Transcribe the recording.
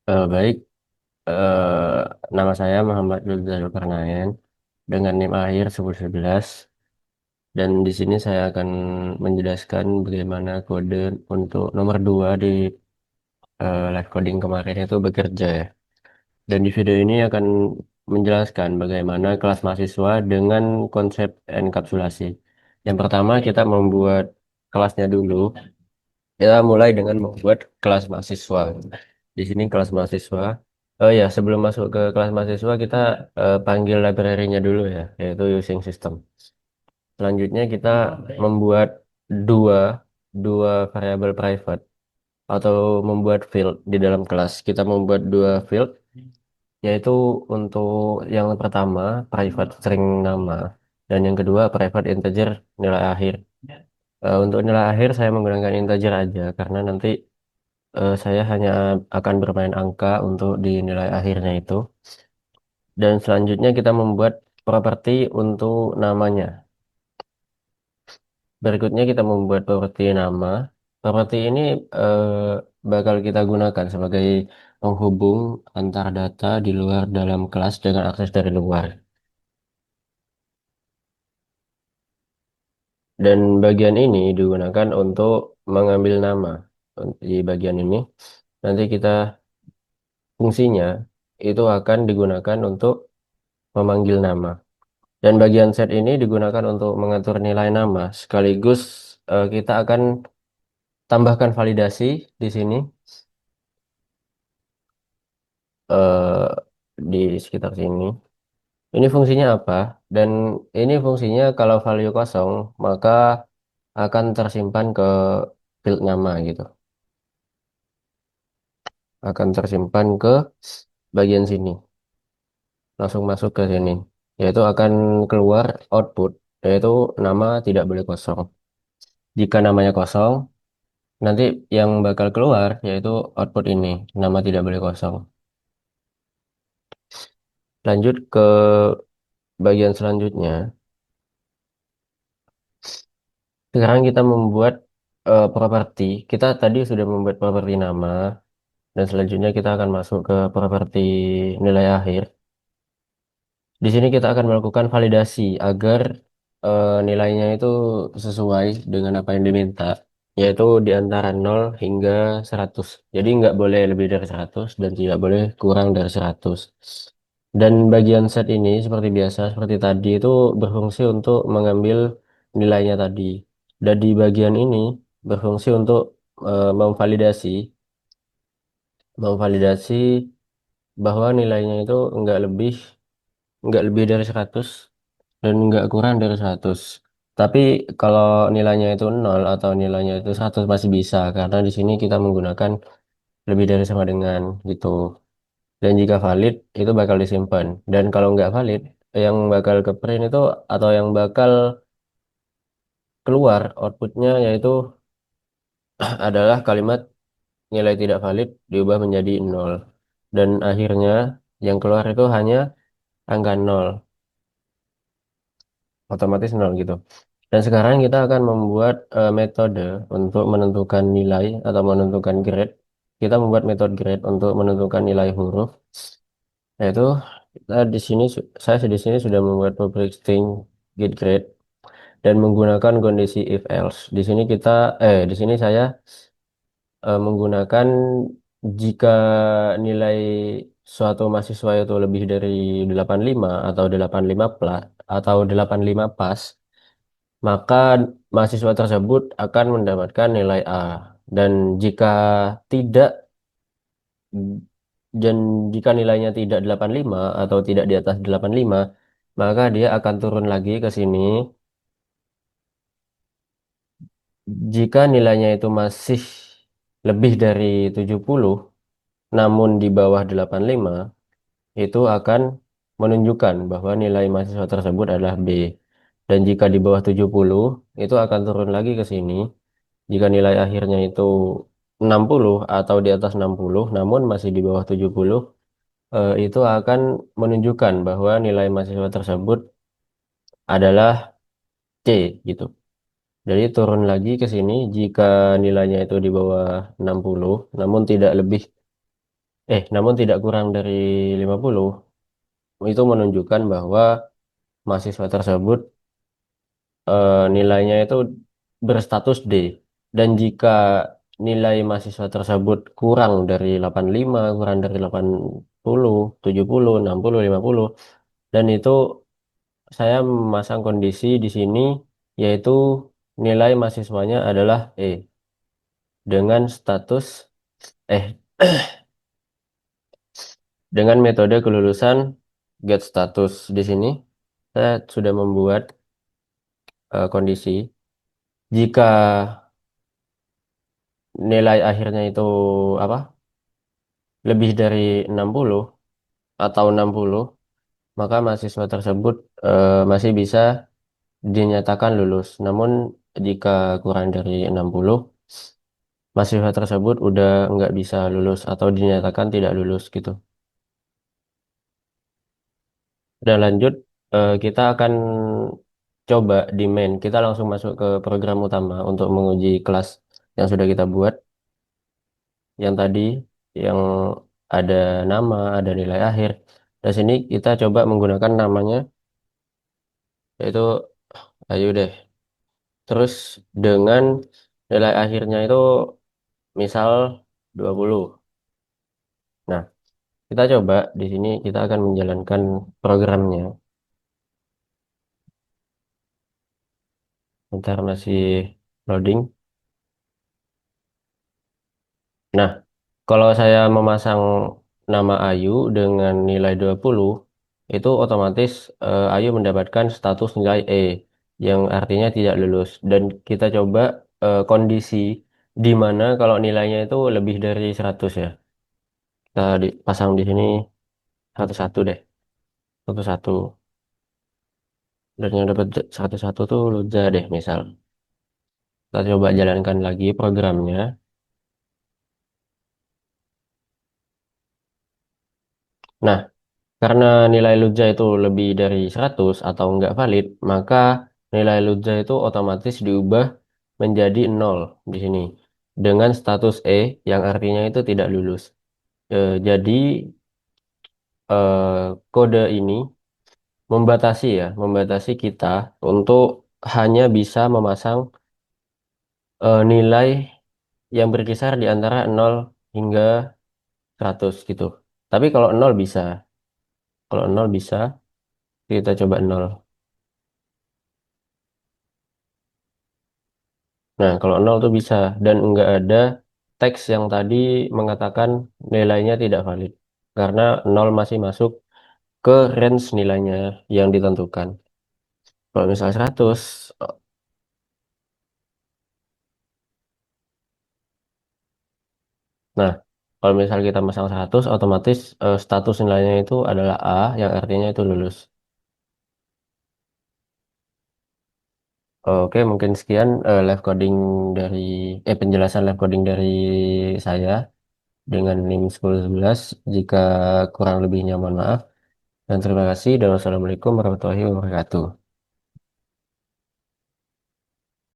Baik, nama saya Muhammad Lutfi Zulkarnaen dengan NIM akhir 1111 dan di sini saya akan menjelaskan bagaimana kode untuk nomor 2 di live coding kemarin itu bekerja ya. Dan di video ini akan menjelaskan bagaimana kelas mahasiswa dengan konsep enkapsulasi. Yang pertama kita membuat kelasnya dulu. Kita mulai dengan membuat kelas mahasiswa. Di sini kelas mahasiswa. Oh ya, sebelum masuk ke kelas mahasiswa kita panggil library-nya dulu ya, yaitu using system. Selanjutnya kita membuat dua dua variabel private atau membuat field di dalam kelas. Kita membuat dua field, yaitu untuk yang pertama private string nama dan yang kedua private integer nilai akhir. Untuk nilai akhir saya menggunakan integer aja karena nanti saya hanya akan bermain angka untuk di nilai akhirnya itu. Dan selanjutnya kita membuat properti untuk namanya. Berikutnya kita membuat properti nama. Properti ini eh, bakal kita gunakan sebagai penghubung antar data di luar dalam kelas dengan akses dari luar. Dan bagian ini digunakan untuk mengambil nama. Di bagian ini nanti kita fungsinya itu akan digunakan untuk memanggil nama. Dan bagian set ini digunakan untuk mengatur nilai nama. Sekaligus kita akan tambahkan validasi di sini eh, di sekitar sini. Ini fungsinya apa? Dan ini fungsinya kalau value kosong, maka akan tersimpan ke field nama gitu. Akan tersimpan ke bagian sini. Langsung masuk ke sini. Yaitu akan keluar output, yaitu nama tidak boleh kosong. Jika namanya kosong, nanti yang bakal keluar yaitu output ini, nama tidak boleh kosong. Lanjut ke bagian selanjutnya. Sekarang kita membuat properti. Kita tadi sudah membuat properti nama dan selanjutnya kita akan masuk ke properti nilai akhir. Di sini kita akan melakukan validasi agar nilainya itu sesuai dengan apa yang diminta, yaitu di antara 0 hingga 100. Jadi nggak boleh lebih dari 100 dan tidak boleh kurang dari 100. Dan bagian set ini seperti biasa, seperti tadi itu berfungsi untuk mengambil nilainya tadi. Dan di bagian ini berfungsi untuk memvalidasi, memvalidasi bahwa nilainya itu nggak lebih dari 100 dan nggak kurang dari 100. Tapi kalau nilainya itu 0 atau nilainya itu 100 masih bisa karena di sini kita menggunakan lebih dari sama dengan gitu. Dan jika valid itu bakal disimpan. Dan kalau nggak valid yang bakal ke print itu atau yang bakal keluar outputnya yaitu adalah kalimat nilai tidak valid diubah menjadi 0. Dan akhirnya yang keluar itu hanya angka 0, otomatis 0 gitu. Dan sekarang kita akan membuat metode untuk menentukan nilai atau menentukan grade. Kita membuat metode grade untuk menentukan nilai huruf, yaitu kita di sini saya di sini sudah membuat public string get grade dan menggunakan kondisi if else. Di sini saya menggunakan jika nilai suatu mahasiswa itu lebih dari 85 atau 85 plus atau 85 pas, maka mahasiswa tersebut akan mendapatkan nilai A. Dan jika tidak dan jika nilainya tidak 85 atau tidak di atas 85, maka dia akan turun lagi ke sini. Jika nilainya itu masih lebih dari 70 namun di bawah 85, itu akan menunjukkan bahwa nilai mahasiswa tersebut adalah B. Dan jika di bawah 70, itu akan turun lagi ke sini. Jika nilai akhirnya itu 60 atau di atas 60, namun masih di bawah 70, itu akan menunjukkan bahwa nilai mahasiswa tersebut adalah C gitu. Jadi turun lagi ke sini jika nilainya itu di bawah 60, namun tidak lebih namun tidak kurang dari 50, itu menunjukkan bahwa mahasiswa tersebut nilainya itu berstatus D. Dan jika nilai mahasiswa tersebut kurang dari 85, kurang dari 80, 70, 60, 50, dan itu saya memasang kondisi di sini, yaitu nilai mahasiswanya adalah E dengan status eh dengan metode kelulusan get status. Di sini saya sudah membuat kondisi jika nilai akhirnya itu apa, lebih dari 60 atau 60, maka mahasiswa tersebut masih bisa dinyatakan lulus. Namun jika kurang dari 60, mahasiswa tersebut udah nggak bisa lulus atau dinyatakan tidak lulus gitu. Dan lanjut, kita akan coba di main. Kita langsung masuk ke program utama untuk menguji kelas yang sudah kita buat. Yang tadi, yang ada nama, ada nilai akhir. Dan sini kita coba menggunakan namanya, yaitu ayo deh. Terus dengan nilai akhirnya itu misal 20. Nah, kita coba di sini kita akan menjalankan programnya. Ntar masih loading. Nah, kalau saya memasang nama Ayu dengan nilai 20, itu otomatis Ayu mendapatkan status nilai E, yang artinya tidak lulus. Dan kita coba kondisi di mana kalau nilainya itu lebih dari 100 ya. Kita pasang di sini satu-satu deh. Satu-satu. Dan yang dapat satu-satu tuh Luza deh misal. Kita coba jalankan lagi programnya. Nah, karena nilai Luja itu lebih dari 100 atau nggak valid, maka nilai Luja itu otomatis diubah menjadi nol di sini. Dengan status E yang artinya itu tidak lulus. Jadi kode ini membatasi kita untuk hanya bisa memasang nilai yang berkisar di antara 0 hingga 100 gitu. Tapi kalau 0 bisa. Kalau 0 bisa, kita coba 0. Nah, kalau 0 tuh bisa dan nggak ada teks yang tadi mengatakan nilainya tidak valid. Karena 0 masih masuk ke range nilainya yang ditentukan. Kalau misal 100, nah, kalau misal kita masang 100, otomatis status nilainya itu adalah A, yang artinya itu lulus. Oke, mungkin sekian live coding dari penjelasan live coding dari saya dengan NIM 1011. Jika kurang lebihnya mohon maaf. Dan terima kasih dan wassalamualaikum warahmatullahi wabarakatuh.